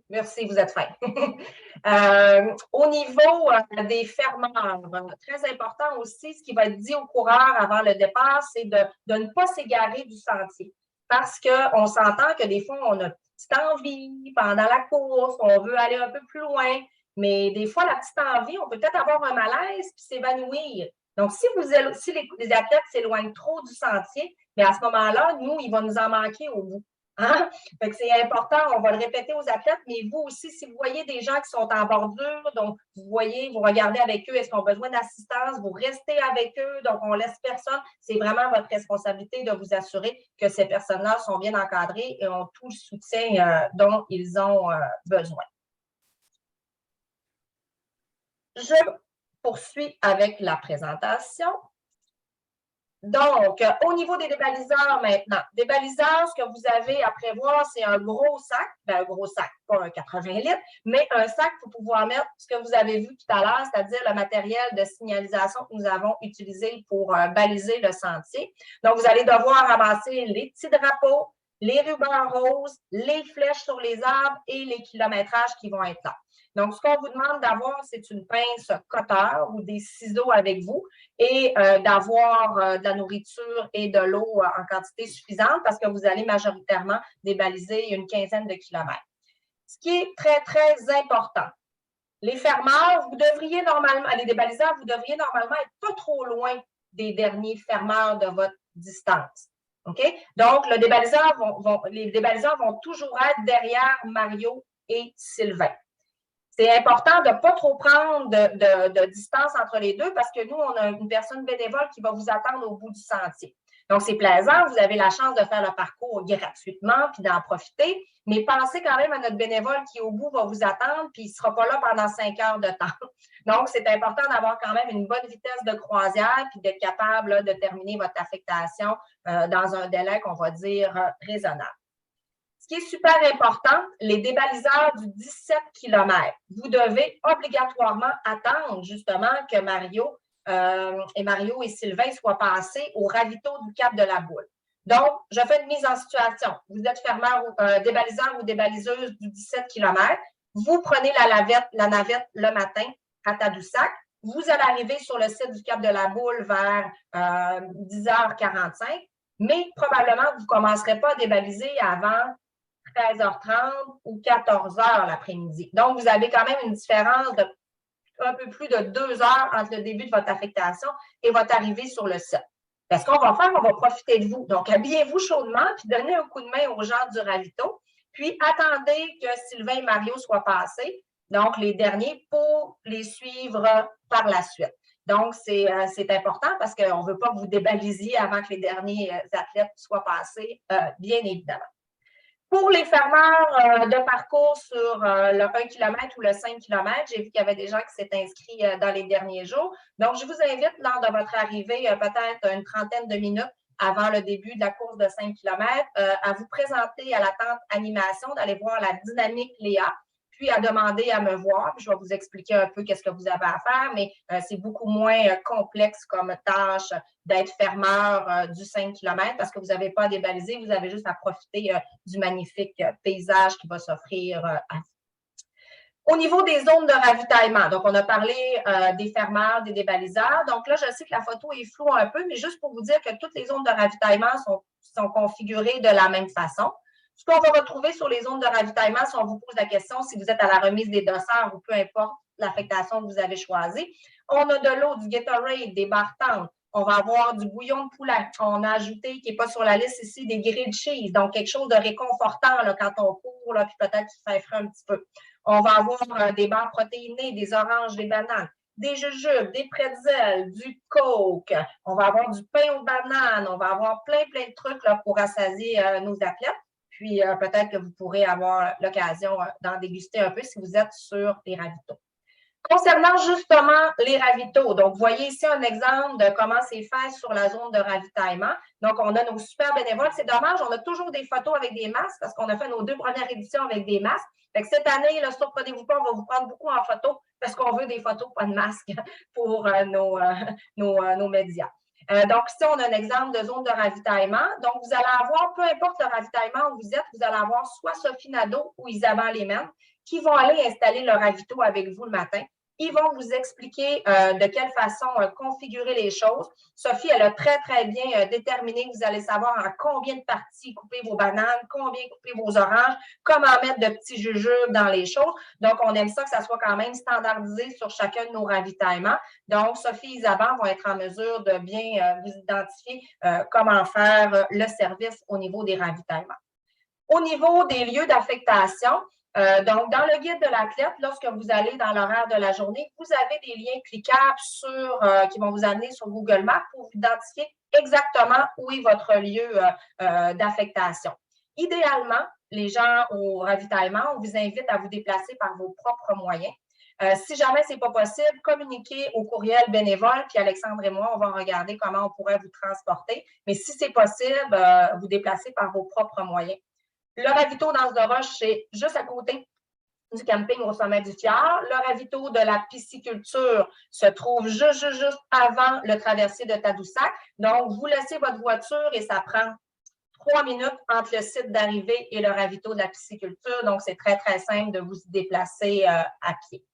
Merci, vous êtes fin. Au niveau des fermeurs, très important aussi, ce qui va être dit aux coureurs avant le départ, c'est de ne pas s'égarer du sentier. Parce qu'on s'entend que des fois, on a une petite envie pendant la course, on veut aller un peu plus loin, mais des fois, la petite envie, on peut peut-être avoir un malaise puis s'évanouir. Donc, si les athlètes s'éloignent trop du sentier, mais à ce moment-là, nous, il va nous en manquer au bout. Hein? Fait que c'est important, on va le répéter aux athlètes, mais vous aussi, si vous voyez des gens qui sont en bordure, donc vous regardez avec eux, est-ce qu'ils ont besoin d'assistance, vous restez avec eux, donc on laisse personne. C'est vraiment votre responsabilité de vous assurer que ces personnes-là sont bien encadrées et ont tout le soutien dont ils ont besoin. Je poursuis avec la présentation. Donc, au niveau des débaliseurs maintenant, débaliseurs, ce que vous avez à prévoir, c'est un gros sac, un gros sac, pas un 80 litres, mais un sac pour pouvoir mettre ce que vous avez vu tout à l'heure, c'est-à-dire le matériel de signalisation que nous avons utilisé pour baliser le sentier. Donc, vous allez devoir ramasser les petits drapeaux, les rubans roses, les flèches sur les arbres et les kilométrages qui vont être là. Donc, ce qu'on vous demande d'avoir, c'est une pince cutter ou des ciseaux avec vous et d'avoir de la nourriture et de l'eau en quantité suffisante parce que vous allez majoritairement débaliser une quinzaine de kilomètres. Ce qui est très, très important, les fermeurs, les débaliseurs, vous devriez normalement être pas trop loin des derniers fermeurs de votre distance. OK? Donc, les débaliseurs vont toujours être derrière Mario et Sylvain. C'est important de ne pas trop prendre de distance entre les deux parce que nous, on a une personne bénévole qui va vous attendre au bout du sentier. Donc, c'est plaisant, vous avez la chance de faire le parcours gratuitement puis d'en profiter, mais pensez quand même à notre bénévole qui, au bout, va vous attendre puis il ne sera pas là pendant 5 heures de temps. Donc, c'est important d'avoir quand même une bonne vitesse de croisière puis d'être capable là, de terminer votre affectation dans un délai qu'on va dire raisonnable. Ce qui est super important, les débaliseurs du 17 km. Vous devez obligatoirement attendre justement que Mario et Sylvain soient passés au ravito du Cap de la Boule. Donc, je fais une mise en situation. Vous êtes fermeur, débaliseur ou débaliseuse du 17 km. Vous prenez la navette le matin à Tadoussac. Vous allez arriver sur le site du Cap de la Boule vers 10h45. mais probablement vous ne commencerez pas à débaliser avant 13h30 ou 14h l'après-midi. Donc, vous avez quand même une différence de un peu plus de 2 heures entre le début de votre affectation et votre arrivée sur le site. Ce qu'on va faire, on va profiter de vous. Donc, habillez-vous chaudement, puis donnez un coup de main aux gens du ravito, puis attendez que Sylvain et Mario soient passés, donc les derniers, pour les suivre par la suite. Donc, c'est important parce qu'on ne veut pas que vous débalisiez avant que les derniers athlètes soient passés, bien évidemment. Pour les fermeurs de parcours sur le 1 km ou le 5 km, j'ai vu qu'il y avait des gens qui s'étaient inscrits dans les derniers jours. Donc, je vous invite, lors de votre arrivée, peut-être une trentaine de minutes avant le début de la course de 5 km, à vous présenter à la tente animation, d'aller voir la dynamique Léa, puis à demander à me voir. Puis je vais vous expliquer un peu qu'est-ce que vous avez à faire, mais c'est beaucoup moins complexe comme tâche d'être fermeur du 5 km parce que vous n'avez pas à débaliser, vous avez juste à profiter du magnifique paysage qui va s'offrir à vous. Au niveau des zones de ravitaillement, donc on a parlé des fermeurs, des débaliseurs. Donc là, je sais que la photo est floue un peu, mais juste pour vous dire que toutes les zones de ravitaillement sont configurées de la même façon. Ce qu'on va retrouver sur les zones de ravitaillement, si on vous pose la question, si vous êtes à la remise des dossards ou peu importe l'affectation que vous avez choisie, on a de l'eau, du Gatorade, des barres tendres. On va avoir du bouillon de poulet. On a ajouté, qui n'est pas sur la liste ici, des grilled cheese, donc quelque chose de réconfortant là, quand on court, là, puis peut-être qu'il fait frais un petit peu. On va avoir des barres protéinées, des oranges, des bananes, des jujubes, des pretzels, du coke. On va avoir du pain aux bananes. On va avoir plein de trucs là, pour rassasier nos athlètes. Puis peut-être que vous pourrez avoir l'occasion d'en déguster un peu si vous êtes sur les ravitaux. Concernant justement les ravitaux, donc vous voyez ici un exemple de comment c'est fait sur la zone de ravitaillement. Donc, on a nos super bénévoles. C'est dommage, on a toujours des photos avec des masques parce qu'on a fait nos 2 premières éditions avec des masques. Fait que cette année, là, surprenez-vous pas, on va vous prendre beaucoup en photo parce qu'on veut des photos, pas de masques pour nos médias. Donc, ici, on a un exemple de zone de ravitaillement. Donc, vous allez avoir, peu importe le ravitaillement où vous êtes, vous allez avoir soit Sophie Nadeau ou Isabelle Lehmann qui vont aller installer le ravito avec vous le matin. Ils vont vous expliquer de quelle façon configurer les choses. Sophie, elle a très bien déterminé que vous allez savoir en combien de parties couper vos bananes, combien couper vos oranges, comment mettre de petits jujubes dans les choses. Donc, on aime ça que ça soit quand même standardisé sur chacun de nos ravitaillements. Donc, Sophie et Isabelle vont être en mesure de bien vous identifier comment faire le service au niveau des ravitaillements. Au niveau des lieux d'affectation, donc, dans le guide de l'athlète, lorsque vous allez dans l'horaire de la journée, vous avez des liens cliquables qui vont vous amener sur Google Maps pour vous identifier exactement où est votre lieu d'affectation. Idéalement, les gens au ravitaillement, on vous invite à vous déplacer par vos propres moyens. Si jamais ce n'est pas possible, communiquez au courriel bénévole, puis Alexandre et moi, on va regarder comment on pourrait vous transporter. Mais si c'est possible, vous déplacez par vos propres moyens. Le ravito d'Anse de Roche, c'est juste à côté du camping au sommet du Fjord. Le ravito de la pisciculture se trouve juste avant le traversier de Tadoussac. Donc, vous laissez votre voiture et ça prend 3 minutes entre le site d'arrivée et le ravito de la pisciculture. Donc, c'est très simple de vous déplacer à pied.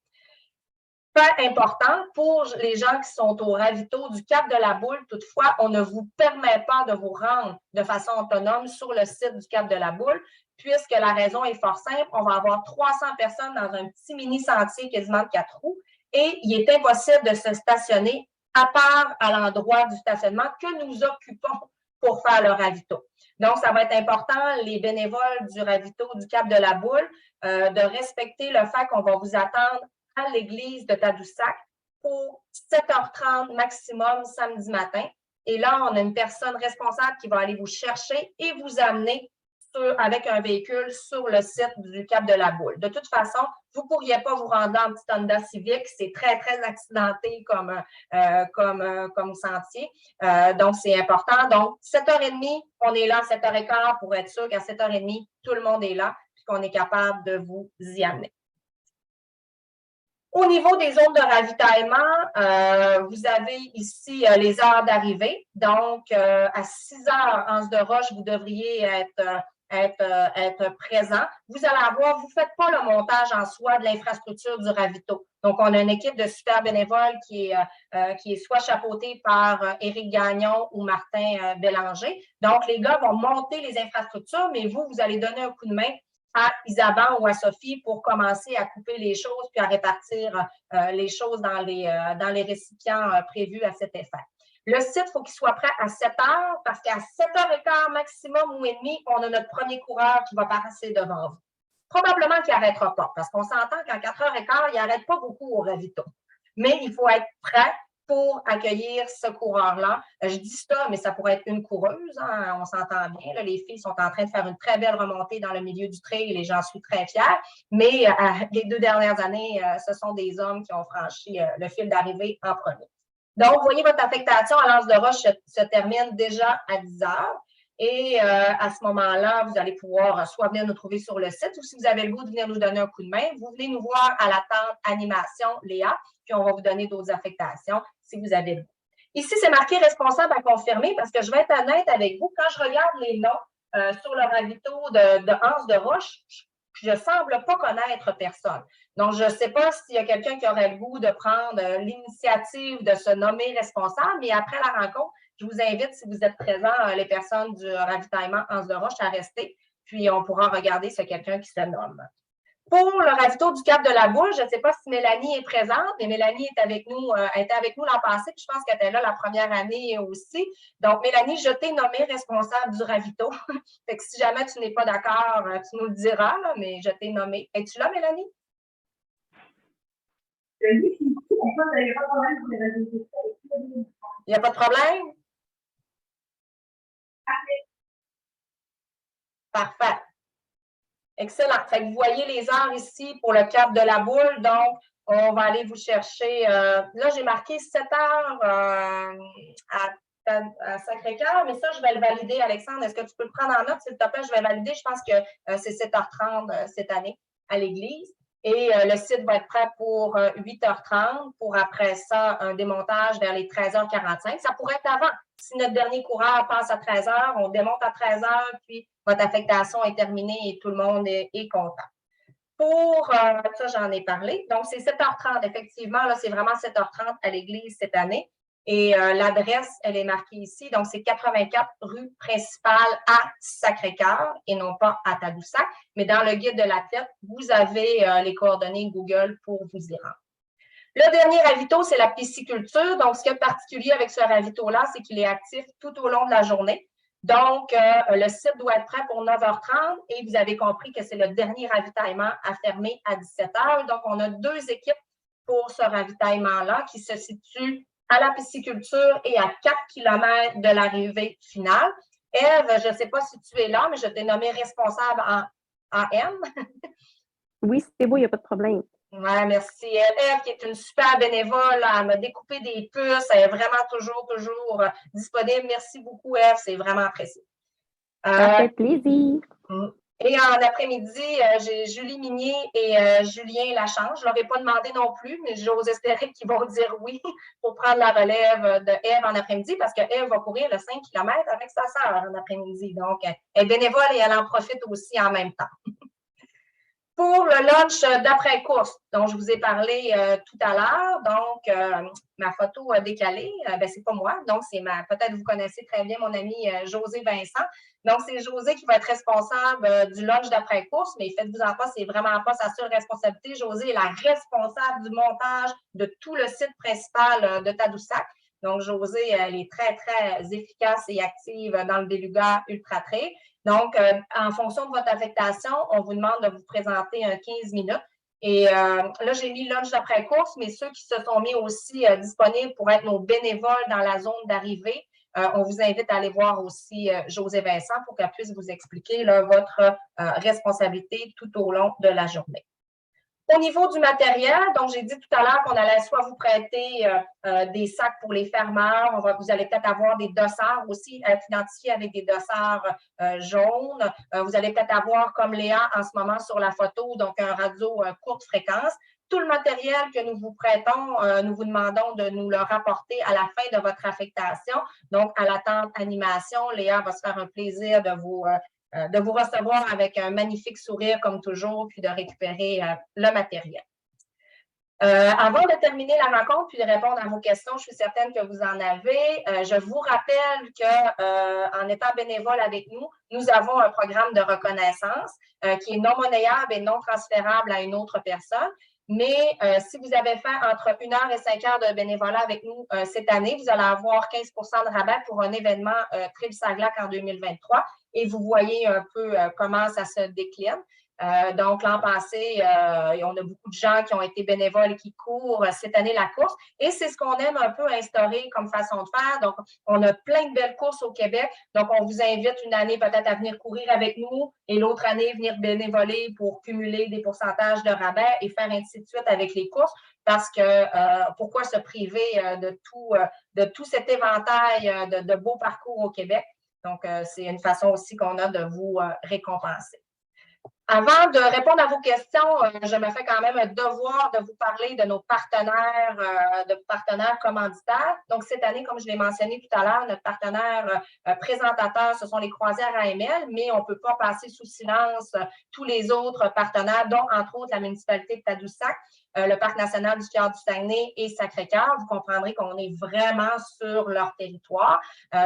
Très important pour les gens qui sont au ravito du Cap de la Boule. Toutefois, on ne vous permet pas de vous rendre de façon autonome sur le site du Cap de la Boule, puisque la raison est fort simple. On va avoir 300 personnes dans un petit mini-sentier quasiment de 4 roues et il est impossible de se stationner à part à l'endroit du stationnement que nous occupons pour faire le ravito. Donc, ça va être important, les bénévoles du ravito du Cap de la Boule, de respecter le fait qu'on va vous attendre à l'église de Tadoussac pour 7h30 maximum samedi matin. Et là, on a une personne responsable qui va aller vous chercher et vous amener avec un véhicule sur le site du Cap de la Boule. De toute façon, vous ne pourriez pas vous rendre en petit Honda Civic. C'est très accidenté comme sentier. Donc, c'est important. Donc, 7h30, on est là à 7h15 pour être sûr qu'à 7h30, tout le monde est là et qu'on est capable de vous y amener. Au niveau des zones de ravitaillement, vous avez ici les heures d'arrivée. Donc, à 6h, Anse de Roche, vous devriez être être présents. Vous allez avoir, vous ne faites pas le montage en soi de l'infrastructure du ravito. Donc, on a une équipe de super bénévoles qui est soit chapeautée par Éric Gagnon ou Martin Bélanger. Donc, les gars vont monter les infrastructures, mais vous allez donner un coup de main à Isaban ou à Sophie pour commencer à couper les choses puis à répartir les choses dans les récipients prévus à cet effet. Le site, il faut qu'il soit prêt à 7 heures parce qu'à 7h15 maximum ou et demi, on a notre premier coureur qui va passer devant vous. Probablement qu'il n'arrêtera pas parce qu'on s'entend qu'en 4h15, il n'arrête pas beaucoup au ravito. Mais il faut être prêt pour accueillir ce coureur-là. Je dis ça, mais ça pourrait être une coureuse, hein, on s'entend bien. Là, les filles sont en train de faire une très belle remontée dans le milieu du trail et j'en suis très fière. Mais les 2 dernières années, ce sont des hommes qui ont franchi le fil d'arrivée en premier. Donc, vous voyez, votre affectation à l'Anse de Roche se termine déjà à 10 heures. Et à ce moment-là, vous allez pouvoir soit venir nous trouver sur le site ou si vous avez le goût de venir nous donner un coup de main, vous venez nous voir à la tente animation Léa, puis on va vous donner d'autres affectations si vous avez le goût. Ici, c'est marqué responsable à confirmer parce que je vais être honnête avec vous. Quand je regarde les noms sur le ravito de Anse de Roche, je ne semble pas connaître personne. Donc, je ne sais pas s'il y a quelqu'un qui aurait le goût de prendre l'initiative de se nommer responsable, mais après la rencontre, je vous invite, si vous êtes présents, les personnes du ravitaillement Anse de Roche, à rester, puis on pourra regarder si quelqu'un qui se nomme. Pour le ravito du Cap de la Boule, je ne sais pas si Mélanie est présente, mais Mélanie est avec nous, elle était avec nous l'an passé, puis je pense qu'elle était là la première année aussi. Donc, Mélanie, je t'ai nommée responsable du ravito. Fait que si jamais tu n'es pas d'accord, tu nous le diras, là, mais je t'ai nommée. Es-tu là, Mélanie? Il n'y a pas de problème? Parfait. Excellent. Fait que vous voyez les heures ici pour le Cap de la Boule. Donc, on va aller vous chercher. Là, j'ai marqué 7 heures à Sacré-Cœur, mais ça, je vais le valider, Alexandre. Est-ce que tu peux le prendre en note, s'il te plaît? Je vais valider. Je pense que c'est 7h30 cette année à l'église. Et le site va être prêt pour 8h30, pour après ça, un démontage vers les 13h45. Ça pourrait être avant. Si notre dernier coureur passe à 13h, on démonte à 13h, puis votre affectation est terminée et tout le monde est content. Pour ça, j'en ai parlé. Donc, c'est 7h30. Effectivement, là, c'est vraiment 7h30 à l'église cette année. Et l'adresse, elle est marquée ici. Donc, c'est 84 rue principale à Sacré-Cœur et non pas à Tadoussac. Mais dans le guide de l'athlète, vous avez les coordonnées Google pour vous y rendre. Le dernier ravito, c'est la pisciculture. Donc, ce qui est particulier avec ce ravito-là, c'est qu'il est actif tout au long de la journée. Donc, le site doit être prêt pour 9h30 et vous avez compris que c'est le dernier ravitaillement à fermer à 17h. Donc, on a 2 équipes pour ce ravitaillement-là qui se situent à la pisciculture et à 4 km de l'arrivée finale. Ève, je ne sais pas si tu es là, mais je t'ai nommée responsable en AM. Oui, c'est beau, il n'y a pas de problème. Oui, merci. Ève, qui est une super bénévole, elle m'a découpé des puces, elle est vraiment toujours disponible. Merci beaucoup, Ève, c'est vraiment apprécié. Ça fait plaisir. Et en après-midi, j'ai Julie Minier et Julien Lachance. Je ne leur ai pas demandé non plus, mais j'ose espérer qu'ils vont dire oui pour prendre la relève de Ève en après-midi parce qu'Ève va courir le 5 km avec sa sœur en après-midi. Donc, elle est bénévole et elle en profite aussi en même temps. Pour le lunch d'après-course dont je vous ai parlé tout à l'heure, donc ma photo décalée, c'est pas moi, donc c'est peut-être vous connaissez très bien mon ami José Vincent. Donc, c'est José qui va être responsable du lunch d'après-course, mais faites-vous-en pas, c'est vraiment pas sa seule responsabilité. José est la responsable du montage de tout le site principal de Tadoussac. Donc, José, elle est très, très efficace et active dans le Beluga Ultra Trail. Donc, en fonction de votre affectation, on vous demande de vous présenter 15 minutes. Et là, j'ai mis lunch d'après-course, mais ceux qui se sont mis aussi disponibles pour être nos bénévoles dans la zone d'arrivée, on vous invite à aller voir aussi José Vincent pour qu'elle puisse vous expliquer là, votre responsabilité tout au long de la journée. Au niveau du matériel, donc j'ai dit tout à l'heure qu'on allait soit vous prêter des sacs pour les fermeurs, vous allez peut-être avoir des dossards aussi, être identifiés avec des dossards jaunes. Vous allez peut-être avoir, comme Léa en ce moment sur la photo, donc un radio courte fréquence. Tout le matériel que nous vous prêtons, nous vous demandons de nous le rapporter à la fin de votre affectation. Donc, à la tente animation, Léa va se faire un plaisir de vous de vous recevoir avec un magnifique sourire comme toujours, puis de récupérer le matériel. Avant de terminer la rencontre puis de répondre à vos questions, je suis certaine que vous en avez. Je vous rappelle qu'en étant bénévole avec nous, nous avons un programme de reconnaissance qui est non monnayable et non transférable à une autre personne. Mais si vous avez fait entre 1 heure et 5 heures de bénévolat avec nous cette année, vous allez avoir 15 de rabais pour un événement Trip-Saglac en 2023. Et vous voyez un peu comment ça se décline. Donc, l'an passé, on a beaucoup de gens qui ont été bénévoles et qui courent cette année la course. Et c'est ce qu'on aime un peu instaurer comme façon de faire. Donc, on a plein de belles courses au Québec. Donc, on vous invite une année peut-être à venir courir avec nous et l'autre année, venir bénévoler pour cumuler des pourcentages de rabais et faire ainsi de suite avec les courses. Parce que pourquoi se priver de tout cet éventail de beaux parcours au Québec? Donc, c'est une façon aussi qu'on a de vous récompenser. Avant de répondre à vos questions, je me fais quand même un devoir de vous parler de nos partenaires commanditaires. Donc, cette année, comme je l'ai mentionné tout à l'heure, notre partenaire présentateur, ce sont les croisières AML, mais on ne peut pas passer sous silence tous les autres partenaires, dont entre autres la municipalité de Tadoussac, le Parc national du Fjord du Saguenay et Sacré-Cœur. Vous comprendrez qu'on est vraiment sur leur territoire.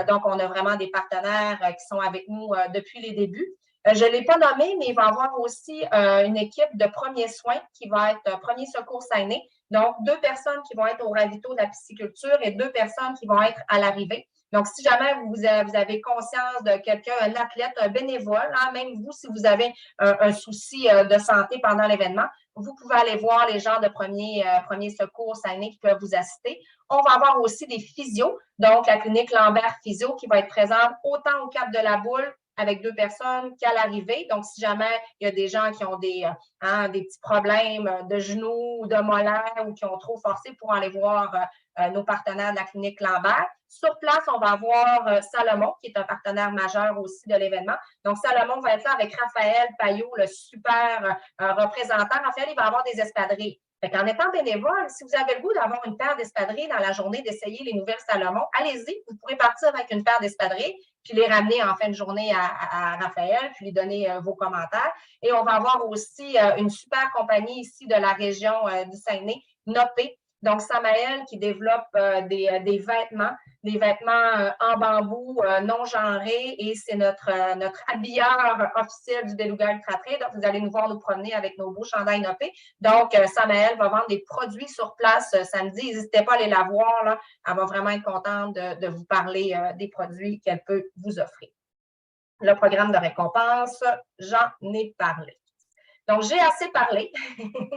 Donc, on a vraiment des partenaires qui sont avec nous depuis les débuts. Je ne l'ai pas nommé, mais il va y avoir aussi une équipe de premiers soins qui va être premier secours Saguenay. Donc, 2 personnes qui vont être au ravito de la pisciculture et 2 personnes qui vont être à l'arrivée. Donc, si jamais vous avez conscience de quelqu'un, un athlète, un bénévole, hein, même vous, si vous avez un souci de santé pendant l'événement, vous pouvez aller voir les gens de premier secours Saguenay qui peuvent vous assister. On va avoir aussi des physios, donc la clinique Lambert Physio qui va être présente autant au Cap de la Boule avec 2 personnes qu'à l'arrivée. Donc, si jamais il y a des gens qui ont des petits problèmes de genoux ou de molaires ou qui ont trop forcé pour aller voir nos partenaires de la clinique Lambert. Sur place, on va avoir Salomon, qui est un partenaire majeur aussi de l'événement. Donc, Salomon va être là avec Raphaël Payot, le super représentant. Raphaël, il va avoir des espadrilles. En étant bénévole, si vous avez le goût d'avoir une paire d'espadrilles dans la journée, d'essayer les nouvelles Salomon, allez-y, vous pourrez partir avec une paire d'espadrilles, puis les ramener en fin de journée à Raphaël, puis lui donner vos commentaires. Et on va avoir aussi une super compagnie ici de la région du Saguenay, Nopé. Donc, Samaël qui développe des vêtements en bambou non genrés et c'est notre habilleur officiel du Beluga Ultra Trail. Donc, vous allez nous voir nous promener avec nos beaux chandails Nopé. Donc, Samaël va vendre des produits sur place samedi. N'hésitez pas à aller la voir. Là. Elle va vraiment être contente de vous parler des produits qu'elle peut vous offrir. Le programme de récompense, j'en ai parlé. Donc, j'ai assez parlé.